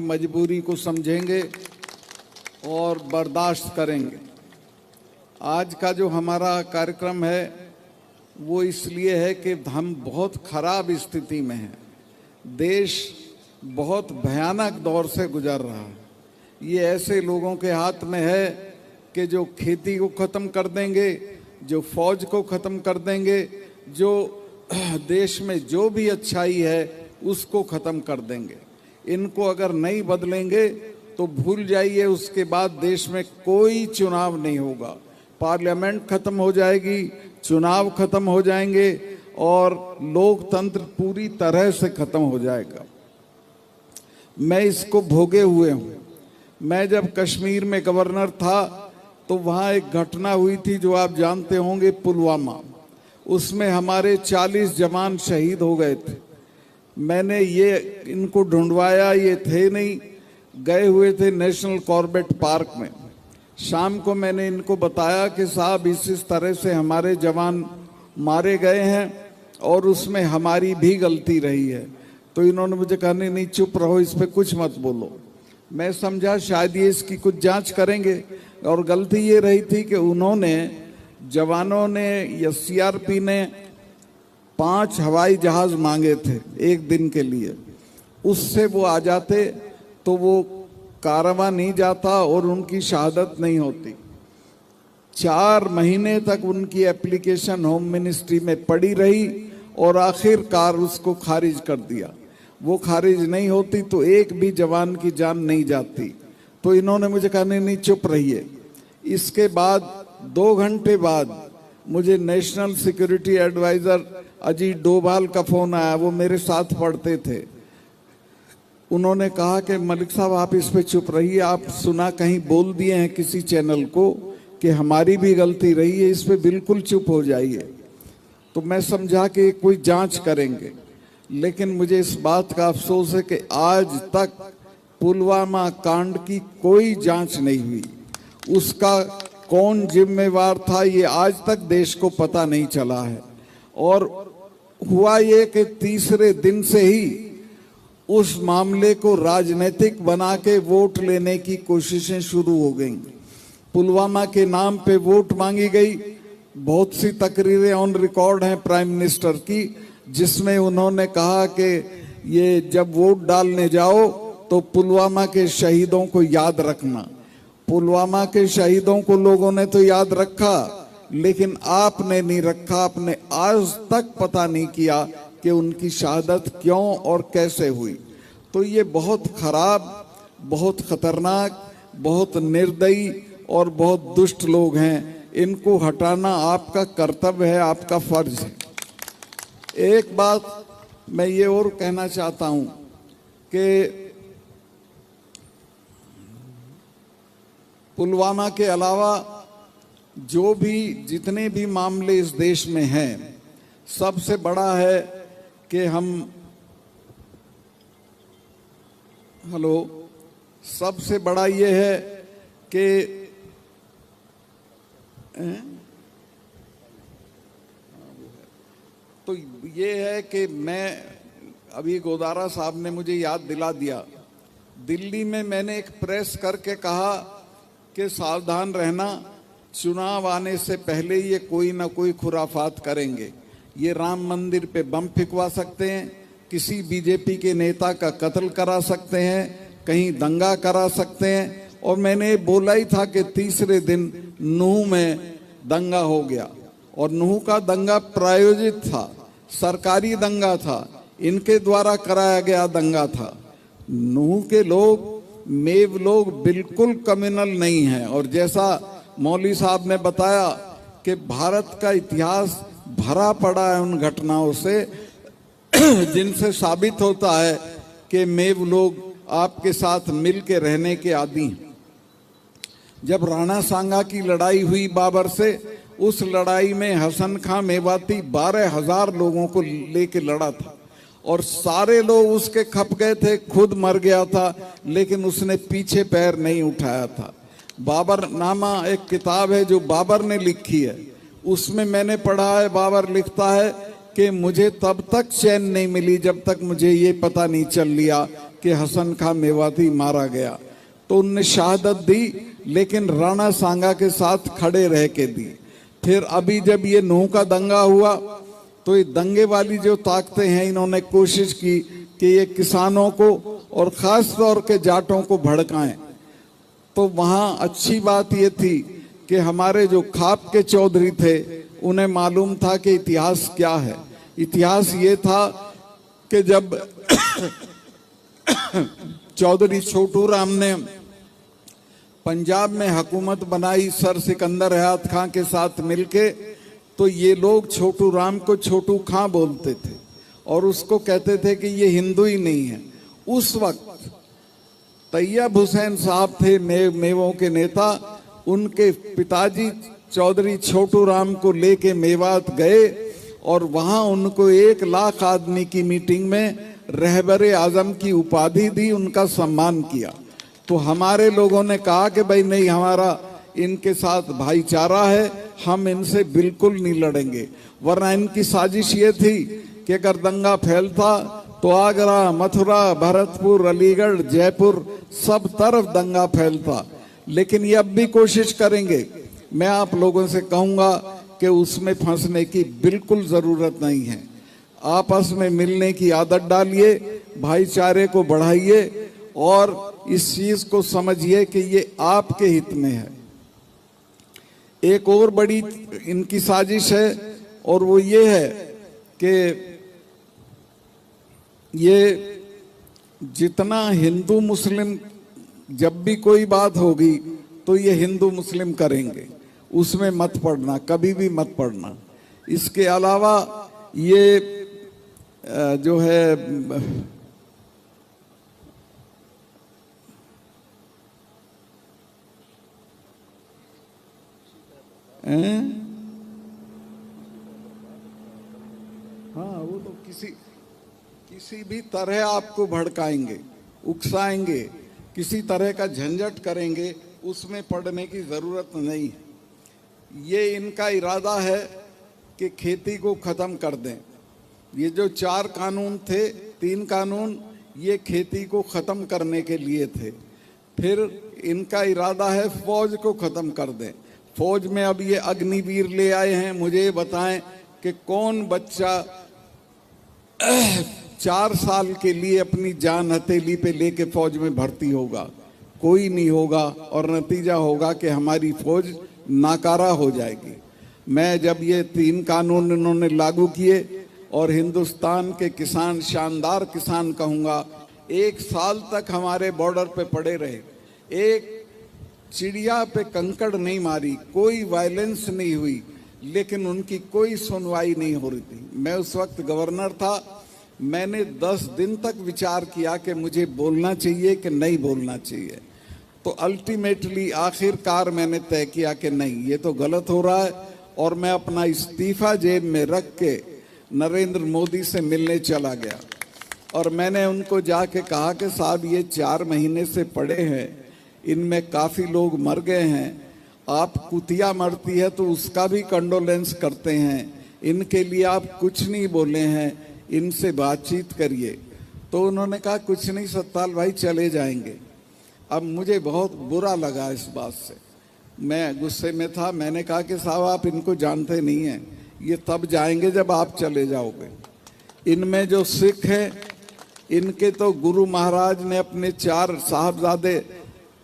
मजबूरी को समझेंगे और बर्दाश्त करेंगे। आज का जो हमारा कार्यक्रम है वो इसलिए है कि हम बहुत खराब स्थिति में हैं। देश बहुत भयानक दौर से गुजर रहा है। ये ऐसे लोगों के हाथ में है कि जो खेती को ख़त्म कर देंगे, जो फौज को ख़त्म कर देंगे, जो देश में जो भी अच्छाई है उसको ख़त्म कर देंगे। इनको अगर नहीं बदलेंगे तो भूल जाइए, उसके बाद देश में कोई चुनाव नहीं होगा। पार्लियामेंट खत्म हो जाएगी, चुनाव खत्म हो जाएंगे और लोकतंत्र पूरी तरह से खत्म हो जाएगा। मैं इसको भोगे हुए हूँ। मैं जब कश्मीर में गवर्नर था तो वहाँ एक घटना हुई थी जो आप जानते होंगे, पुलवामा। उसमें हमारे 40 जवान शहीद हो गए थे। मैंने ये इनको ढूंढवाया, ये थे नहीं, गए हुए थे नेशनल कॉर्बेट पार्क में। शाम को मैंने इनको बताया कि साहब इस तरह से हमारे जवान मारे गए हैं और उसमें हमारी भी गलती रही है। तो इन्होंने मुझे कहा नहीं चुप रहो, इस पे कुछ मत बोलो। मैं समझा शायद ये इसकी कुछ जांच करेंगे, और गलती ये रही थी कि उन्होंने, जवानों ने या सीआरपी ने 5 हवाई जहाज मांगे थे एक दिन के लिए। उससे वो आ जाते तो वो कारवां नहीं जाता और उनकी शहादत नहीं होती। 4 महीने तक उनकी एप्लीकेशन होम मिनिस्ट्री में पड़ी रही और आखिरकार उसको खारिज कर दिया। वो खारिज नहीं होती तो एक भी जवान की जान नहीं जाती। तो इन्होंने मुझे कहा नहीं चुप रहिए। इसके बाद 2 घंटे बाद मुझे national security adviser Ajit Doval का फोन आया। वो मेरे साथ पढ़ते थे। उन्होंने कहा कि मलिक साहब आप इस पे चुप रहिए, आप सुना कहीं बोल दिए हैं किसी चैनल को कि हमारी भी गलती रही है, इस पे बिल्कुल चुप हो जाइए। तो मैं समझा कि कोई जांच करेंगे, लेकिन मुझे इस बात का अफसोस है कि आज तक पुलवामा कांड की कोई जांच नहीं हुई। उसका कौन जिम्मेवार था ये आज तक देश को पता नहीं चला है। और हुआ ये कि तीसरे दिन से ही उस मामले को राजनीतिक बना के वोट लेने की कोशिशें शुरू हो गईं। पुलवामा के नाम पे वोट मांगी गई। बहुत सी तकरीरें ऑन रिकॉर्ड हैं प्राइम मिनिस्टर की, जिसमें उन्होंने कहा कि ये जब वोट डालने जाओ तो पुलवामा के शहीदों को याद रखना। पुलवामा के शहीदों को लोगों ने तो याद रखा, लेकिन आपने नहीं रखा। आपने आज तक पता नहीं किया कि उनकी शहादत क्यों और कैसे हुई। तो ये बहुत खराब, बहुत खतरनाक, बहुत निर्दयी और बहुत दुष्ट लोग हैं। इनको हटाना आपका कर्तव्य है, आपका फर्ज है। एक बात मैं ये और कहना चाहता हूं कि पुलवामा के अलावा जो भी जितने भी मामले इस देश में हैं, सबसे बड़ा है कि सबसे बड़ा ये है कि तो ये है कि मैं अभी गोदारा साहब ने मुझे याद दिला दिया। दिल्ली में मैंने एक प्रेस करके कहा कि सावधान रहना, चुनाव आने से पहले ये कोई ना कोई खुराफात करेंगे। ये राम मंदिर पे बम फिकवा सकते हैं, किसी बीजेपी के नेता का कत्ल करा सकते हैं, कहीं दंगा करा सकते हैं। और मैंने बोला ही था कि तीसरे दिन नूह में दंगा हो गया, और नूह का दंगा प्रायोजित था, सरकारी दंगा था, इनके द्वारा कराया गया दंगा था। नूह के लोग, मेव लोग बिल्कुल कम्युनल नहीं हैं। और जैसा मौलवी साहब ने बताया कि भारत का इतिहास भरा पड़ा है उन घटनाओं से जिनसे साबित होता है कि मेव लोग आपके साथ मिल के रहने के आदी हैं। जब राणा सांगा की लड़ाई हुई बाबर से, उस लड़ाई में हसन खां मेवाती 12,000 लोगों को लेके लड़ा था और सारे लोग उसके खप गए थे। खुद मर गया था, लेकिन उसने पीछे पैर नहीं उठाया था। बाबर नामा एक किताब है जो बाबर ने लिखी है, उसमें मैंने पढ़ा है, बाबर लिखता है कि मुझे तब तक चैन नहीं मिली जब तक मुझे ये पता नहीं चल लिया कि हसन खां मेवाती मारा गया, तो उनने शहादत दी, लेकिन राणा सांगा के साथ खड़े रह के दी। फिर अभी जब ये नूह का दंगा हुआ तो ये दंगे वाली जो ताकतें हैं, इन्होंने कोशिश की कि ये किसानों को और खास तौर के जाटों को भड़काएं। तो वहां अच्छी बात ये थी कि हमारे जो खाप के चौधरी थे उन्हें मालूम था कि इतिहास क्या है। इतिहास ये था कि जब चौधरी छोटू राम ने पंजाब में हुकूमत बनाई सर सिकंदर हयात खां के साथ मिलके, तो ये लोग छोटू राम को छोटू खां बोलते थे और उसको कहते थे कि ये हिंदू ही नहीं है। उस वक्त तैयब हुसैन साहब थे मेवों के नेता, उनके पिताजी चौधरी छोटू राम को लेके मेवात गए और वहां उनको 1 लाख आदमी की मीटिंग में रहबरे आजम की उपाधि दी, उनका सम्मान किया। तो हमारे लोगों ने कहा कि भाई नहीं, हमारा इनके साथ भाईचारा है, हम इनसे बिल्कुल नहीं लड़ेंगे। वरना इनकी साजिश ये थी कि अगर दंगा फैलता तो आगरा, मथुरा, भरतपुर, अलीगढ़, जयपुर सब तरफ दंगा फैलता। लेकिन ये अब भी कोशिश करेंगे। मैं आप लोगों से कहूंगा कि उसमें फंसने की बिल्कुल जरूरत नहीं है। आपस में मिलने की आदत डालिए, भाईचारे को बढ़ाइए और इस चीज को समझिए कि ये आपके हित में है। एक और बड़ी इनकी साजिश है और वो ये है कि ये जितना हिंदू मुस्लिम, जब भी कोई बात होगी तो ये हिंदू मुस्लिम करेंगे, उसमें मत पड़ना, कभी भी मत पड़ना। इसके अलावा ये जो है हाँ, वो तो किसी भी तरह आपको भड़काएंगे, उकसाएंगे, किसी तरह का झंझट करेंगे, उसमें पड़ने की जरूरत नहीं है। ये इनका इरादा है कि खेती को खत्म कर दें। ये जो 4 कानून थे, 3 कानून ये खेती को खत्म करने के लिए थे। फिर इनका इरादा है फौज को खत्म कर दें। फौज में अब ये अग्निवीर ले आए हैं। मुझे बताएं कि कौन बच्चा 4 साल के लिए अपनी जान हथेली पे लेके फौज में भर्ती होगा? कोई नहीं होगा और नतीजा होगा कि हमारी फौज नाकारा हो जाएगी। मैं जब ये 3 कानून इन्होंने लागू किए और हिंदुस्तान के किसान, शानदार किसान कहूँगा, 1 साल तक हमारे बॉर्डर पे पड़े रहे, एक चिड़िया पे कंकड़ नहीं मारी, कोई वायलेंस नहीं हुई, लेकिन उनकी कोई सुनवाई नहीं हो रही थी। मैं उस वक्त गवर्नर था। मैंने 10 दिन तक विचार किया कि मुझे बोलना चाहिए कि नहीं बोलना चाहिए। तो अल्टीमेटली आखिरकार मैंने तय किया कि नहीं, ये तो गलत हो रहा है, और मैं अपना इस्तीफा जेब में रख के नरेंद्र मोदी से मिलने चला गया। और मैंने उनको जाके कहा कि साहब, ये 4 महीने से पड़े हैं, इनमें काफ़ी लोग मर गए हैं, आप कुतिया मरती है तो उसका भी कंडोलेंस करते हैं, इनके लिए आप कुछ नहीं बोले हैं, इनसे बातचीत करिए। तो उन्होंने कहा कुछ नहीं सत्ताल भाई, चले जाएंगे। अब मुझे बहुत बुरा लगा इस बात से, मैं गुस्से में था। मैंने कहा कि साहब, आप इनको जानते नहीं हैं, ये तब जाएंगे जब आप चले जाओगे। इनमें जो सिख हैं, इनके तो गुरु महाराज ने अपने 4 साहबजादे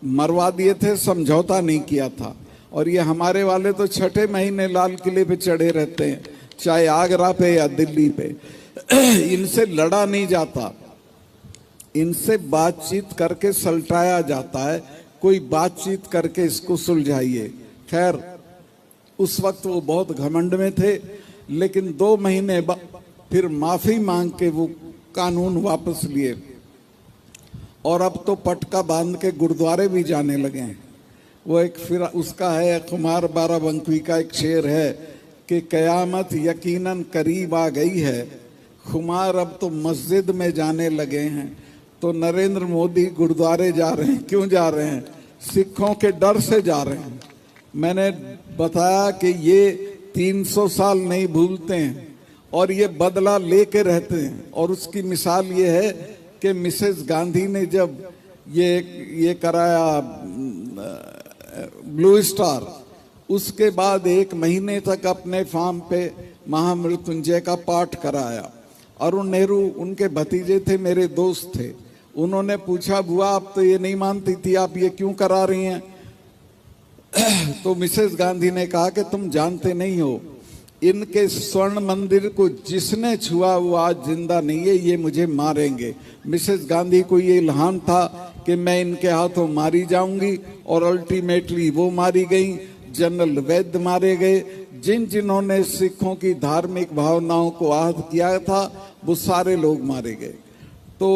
मरवा दिए थे, समझौता नहीं किया था। और ये हमारे वाले तो 6ठे महीने लाल किले पे चढ़े रहते हैं, चाहे आगरा पे या दिल्ली पे। इनसे लड़ा नहीं जाता, इनसे बातचीत करके सलटाया जाता है। कोई बातचीत करके इसको सुलझाइए। खैर, उस वक्त वो बहुत घमंड में थे, लेकिन 2 महीने बाद फिर माफी मांग के वो कानून वापस लिए, और अब तो पटका बांध के गुरुद्वारे भी जाने लगे हैं। वो एक फिर उसका है, कुमार बाराबंकी का एक शेर है कि कयामत यकीनन करीब आ गई है, खुमार अब तो मस्जिद में जाने लगे हैं। तो नरेंद्र मोदी गुरुद्वारे जा रहे हैं। क्यों जा रहे हैं? सिखों के डर से जा रहे हैं। मैंने बताया कि ये 300 साल नहीं भूलते हैं और ये बदला लेके रहते हैं। और उसकी मिसाल ये है कि मिसेस गांधी ने जब ये कराया ब्लू स्टार, उसके बाद 1 महीने तक अपने फार्म पे महामृत्युंजय का पाठ कराया। अरुण नेहरू उनके भतीजे थे, मेरे दोस्त थे। उन्होंने पूछा, बुआ आप तो ये नहीं मानती थी, आप ये क्यों करा रही हैं? तो मिसेस गांधी ने कहा कि तुम जानते नहीं हो, इनके स्वर्ण मंदिर को जिसने छुआ वो आज जिंदा नहीं है, ये मुझे मारेंगे। मिसेस गांधी को ये इल्हाम था कि मैं इनके हाथों मारी जाऊंगी, और अल्टीमेटली वो मारी गई। जनरल वैद्य मारे गए। जिन्होंने सिखों की धार्मिक भावनाओं को आहत किया था वो सारे लोग मारे गए। तो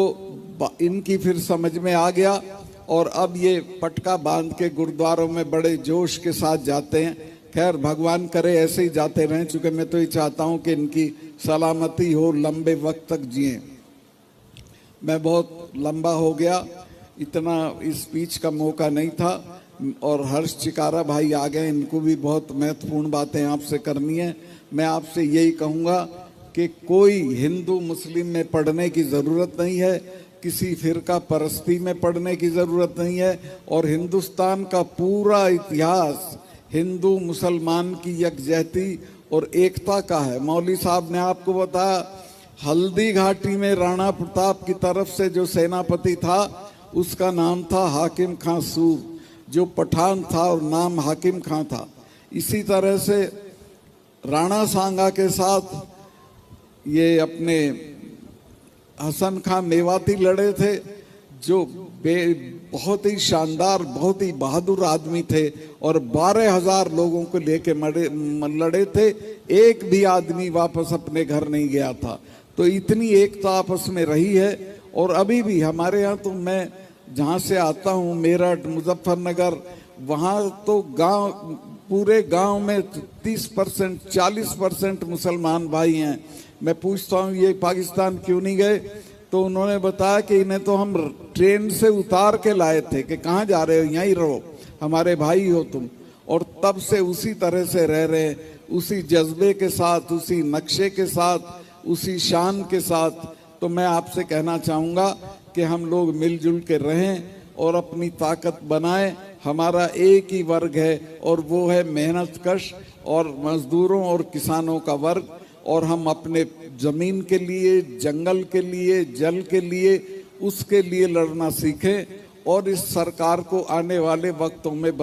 इनकी फिर समझ में आ गया, और अब ये पटका बांध के गुरुद्वारों में बड़े जोश के साथ जाते हैं। खैर भगवान करे ऐसे ही जाते रहें, चूंकि मैं तो ये चाहता हूं कि इनकी सलामती हो, लंबे वक्त तक जिए। मैं बहुत लंबा हो गया, इतना इस स्पीच का मौका नहीं था, और हर्ष चिकारा भाई आ गए, इनको भी बहुत महत्वपूर्ण बातें आपसे करनी है। मैं आपसे यही कहूँगा कि कोई हिंदू मुस्लिम में पढ़ने की ज़रूरत नहीं है, किसी फिरका परस्ती में पढ़ने की ज़रूरत नहीं है, और हिंदुस्तान का पूरा इतिहास हिंदू मुसलमान की यकजहती और एकता का है। मौलवी साहब ने आपको बताया, हल्दी घाटी में राणा प्रताप की तरफ से जो सेनापति था उसका नाम था हाकिम खां सूर, जो पठान था और नाम हाकिम खां था। इसी तरह से राणा सांगा के साथ ये अपने हसन खां मेवाती लड़े थे, जो बहुत ही शानदार, बहुत ही बहादुर आदमी थे, और 12,000 लोगों को लेके लड़े थे। एक भी आदमी वापस अपने घर नहीं गया था। तो इतनी एकता आपस में रही है। और अभी भी हमारे यहाँ, तो मैं जहाँ से आता हूँ, मेरठ, मुजफ्फरनगर, वहाँ तो गांव, पूरे गांव में 30% 40% मुसलमान भाई हैं। मैं पूछता हूँ ये पाकिस्तान क्यों नहीं गए, तो उन्होंने बताया कि इन्हें तो हम ट्रेन से उतार के लाए थे कि कहाँ जा रहे हो, यहीं रहो, हमारे भाई हो तुम। और तब से उसी तरह से रह रहे हैं, उसी जज्बे के साथ, उसी नक्शे के साथ, उसी शान के साथ। तो मैं आपसे कहना चाहूँगा कि हम लोग मिलजुल के रहें और अपनी ताकत बनाएं। हमारा एक ही वर्ग है, और वो है मेहनत कश और मजदूरों और किसानों का वर्ग। और हम अपने जमीन के लिए, जंगल के लिए, जल के लिए, उसके लिए लड़ना सीखें, और इस सरकार को आने वाले वक्तों में